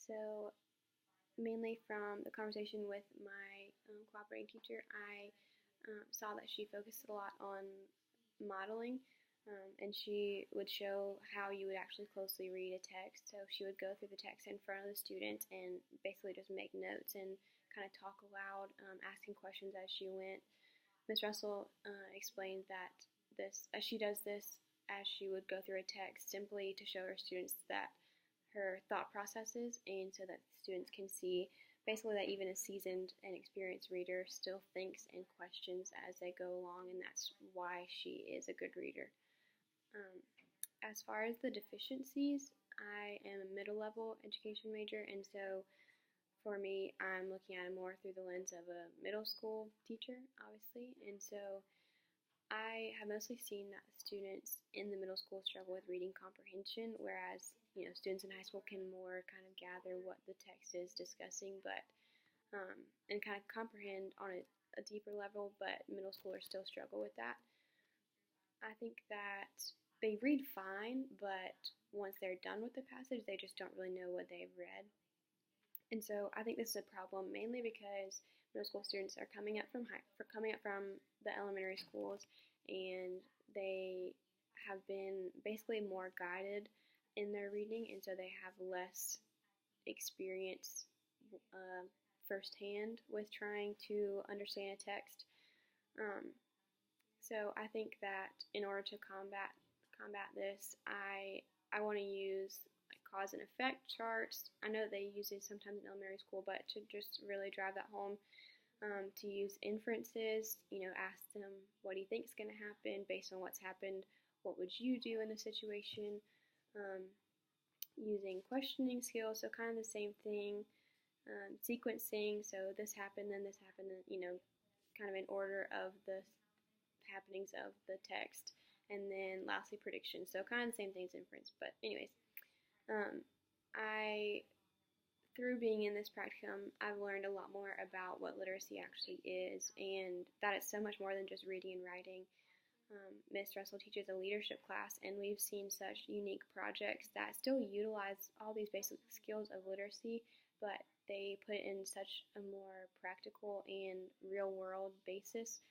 So mainly from the conversation with my cooperating teacher, I saw that she focused a lot on modeling, and she would show how you would actually closely read a text. So she would go through the text in front of the students and basically just make notes and kind of talk aloud, asking questions as she went. Miss Russell explained that she does this as she would go through a text simply to show her students that her thought processes, and so that students can see basically that even a seasoned and experienced reader still thinks and questions as they go along, and that's why she is a good reader. As far as the deficiencies, I am a middle level education major, and so for me, I'm looking at it more through the lens of a middle school teacher, obviously, and so I have mostly seen that students in the middle school struggle with reading comprehension, whereas students in high school can more kind of gather what the text is discussing, but and kind of comprehend on a deeper level. But middle schoolers still struggle with that. I think that they read fine, but once they're done with the passage, they just don't really know what they've read. And so I think this is a problem mainly because middle school students are coming up from the elementary schools, and they have been basically more guided in their reading, and so they have less experience firsthand with trying to understand a text. So I think that in order to combat this, I want to use cause and effect charts. I know they use it sometimes in elementary school, but to just really drive that home, to use inferences, ask them what do you think is going to happen based on what's happened, what would you do in a situation, using questioning skills, so kind of the same thing, sequencing, so this happened, then this happened, kind of in order of the happenings of the text, and then lastly predictions, so kind of the same thing as inference. But anyways, through being in this practicum, I've learned a lot more about what literacy actually is, and that it's so much more than just reading and writing. Miss Russell teaches a leadership class, and we've seen such unique projects that still utilize all these basic skills of literacy, but they put it in such a more practical and real-world basis.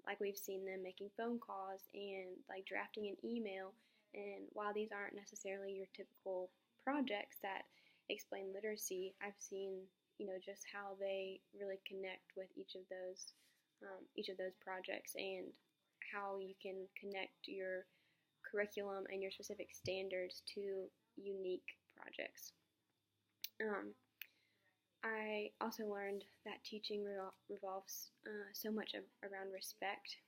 Like we've seen them making phone calls and like drafting an email. And while these aren't necessarily your typical projects that explain literacy, I've seen just how they really connect with each of those projects, and how you can connect your curriculum and your specific standards to unique projects. I also learned that teaching revolves so much around respect.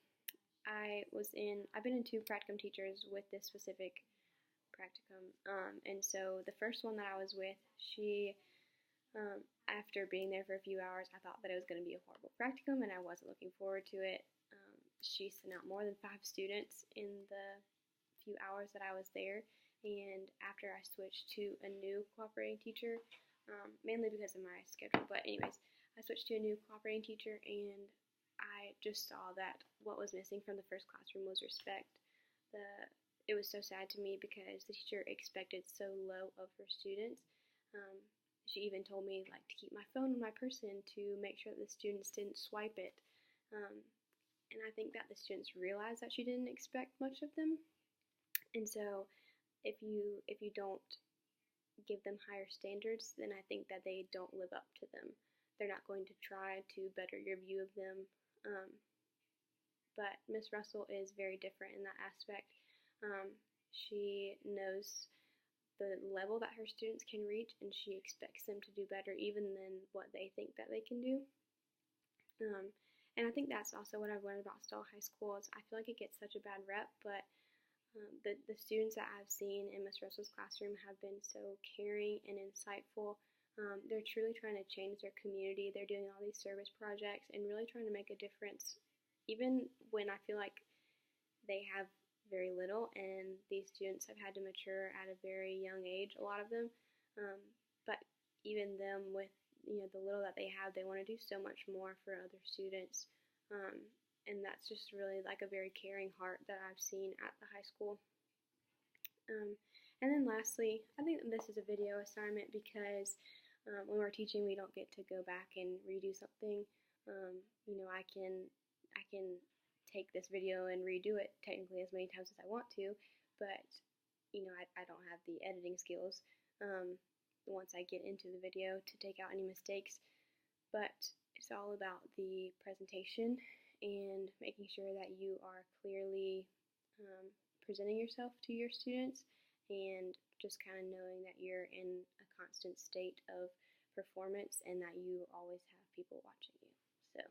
I've been in 2 practicum teachers with this specific practicum, and so the first one that I was with, she, after being there for a few hours, I thought that it was going to be a horrible practicum, and I wasn't looking forward to it. She sent out more than 5 students in the few hours that I was there, and after I switched to a new cooperating teacher, mainly because of my schedule, but anyways, I switched to a new cooperating teacher, and I just saw that what was missing from the first classroom was respect. It was so sad to me because the teacher expected so low of her students. She even told me to keep my phone on my person to make sure that the students didn't swipe it. And I think that the students realized that she didn't expect much of them. And so if you don't give them higher standards, then I think that they don't live up to them. They're not going to try to better your view of them. But Miss Russell is very different in that aspect. She knows the level that her students can reach, and she expects them to do better even than what they think that they can do. And I think that's also what I've learned about Stall High School is I feel like it gets such a bad rep, but the students that I've seen in Miss Russell's classroom have been so caring and insightful. They're truly trying to change their community. They're doing all these service projects and really trying to make a difference, even when I feel like they have very little, and these students have had to mature at a very young age, a lot of them. But even them with the little that they have, they want to do so much more for other students. And that's just really a very caring heart that I've seen at the high school. And then lastly, I think this is a video assignment because when we're teaching, we don't get to go back and redo something. I can take this video and redo it technically as many times as I want to, but I don't have the editing skills once I get into the video to take out any mistakes. But it's all about the presentation and making sure that you are clearly presenting yourself to your students, and just kind of knowing that you're in a constant state of performance and that you always have people watching you. So